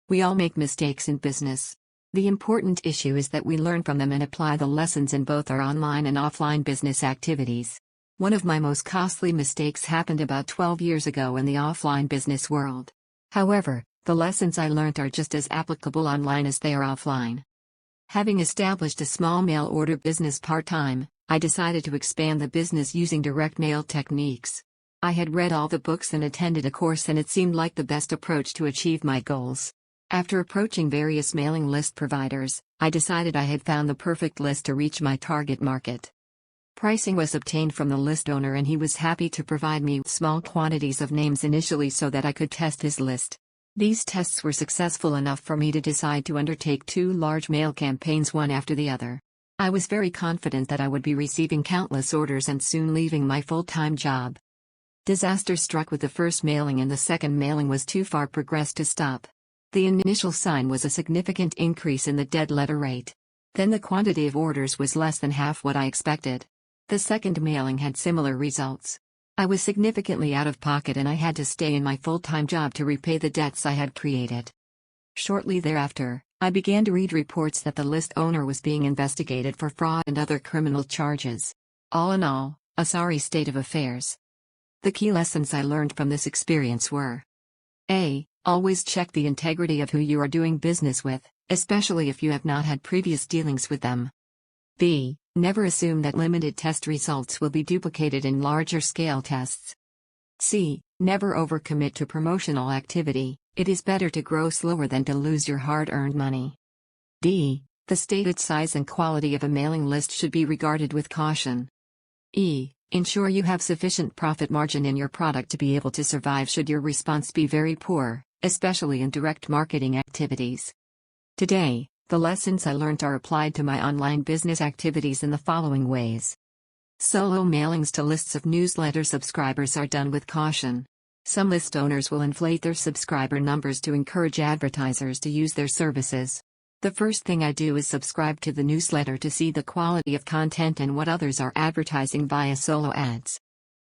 We all make mistakes in business. The important issue is that we learn from them and apply the lessons in both our online and offline business activities. One of my most costly mistakes happened about 12 years ago in the offline business world. However, the lessons I learned are just as applicable online as they are offline. Having established a small mail order business part-time, I decided to expand the business using direct mail techniques. I had read all the books and attended a course, and it seemed like the best approach to achieve my goals. After approaching various mailing list providers, I decided I had found the perfect list to reach my target market. Pricing was obtained from the list owner, and he was happy to provide me with small quantities of names initially so that I could test his list. These tests were successful enough for me to decide to undertake 2 large mail campaigns, one after the other. I was very confident that I would be receiving countless orders and soon leaving my full-time job. Disaster struck with the first mailing, and the second mailing was too far progressed to stop. The initial sign was a significant increase in the dead letter rate. Then the quantity of orders was less than half what I expected. The second mailing had similar results. I was significantly out of pocket, and I had to stay in my full-time job to repay the debts I had created. Shortly thereafter, I began to read reports that the list owner was being investigated for fraud and other criminal charges. All in all, a sorry state of affairs. The key lessons I learned from this experience were: A. Always check the integrity of who you are doing business with, especially if you have not had previous dealings with them. B. Never assume that limited test results will be duplicated in larger scale tests. C. Never overcommit to promotional activity. It is better to grow slower than to lose your hard-earned money. D. The stated size and quality of a mailing list should be regarded with caution. E. Ensure you have sufficient profit margin in your product to be able to survive should your response be very poor, especially in direct marketing activities. Today, the lessons I learned are applied to my online business activities in the following ways. Solo mailings to lists of newsletter subscribers are done with caution. Some list owners will inflate their subscriber numbers to encourage advertisers to use their services. The first thing I do is subscribe to the newsletter to see the quality of content and what others are advertising via solo ads.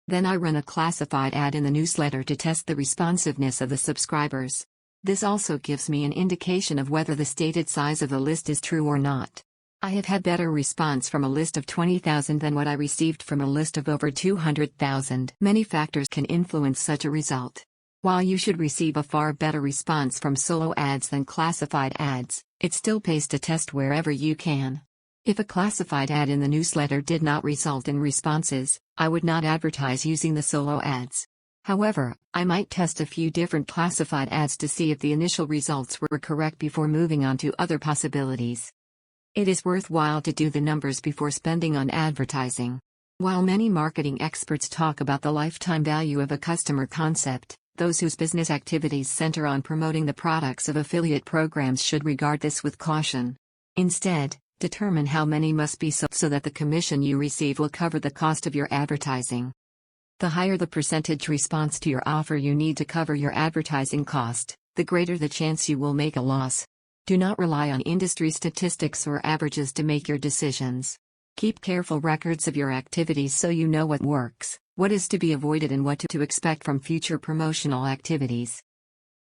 Then I run a classified ad in the newsletter to test the responsiveness of the subscribers. This also gives me an indication of whether the stated size of the list is true or not. I have had better response from a list of 20,000 than what I received from a list of over 200,000. Many factors can influence such a result. While you should receive a far better response from solo ads than classified ads, it still pays to test wherever you can. If a classified ad in the newsletter did not result in responses, I would not advertise using the solo ads. However, I might test a few different classified ads to see if the initial results were correct before moving on to other possibilities. It is worthwhile to do the numbers before spending on advertising. While many marketing experts talk about the lifetime value of a customer concept, those whose business activities center on promoting the products of affiliate programs should regard this with caution. Instead, determine how many must be sold so that the commission you receive will cover the cost of your advertising. The higher the percentage response to your offer you need to cover your advertising cost, the greater the chance you will make a loss. Do not rely on industry statistics or averages to make your decisions. Keep careful records of your activities so you know what works, what is to be avoided, and what to expect from future promotional activities.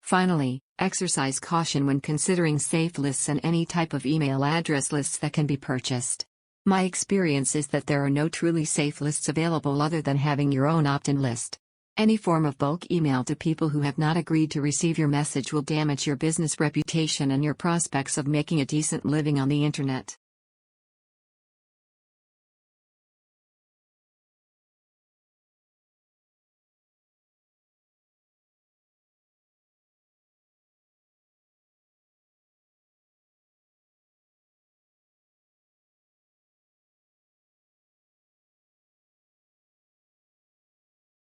Finally, exercise caution when considering safe lists and any type of email address lists that can be purchased. My experience is that there are no truly safe lists available other than having your own opt-in list. Any form of bulk email to people who have not agreed to receive your message will damage your business reputation and your prospects of making a decent living on the internet.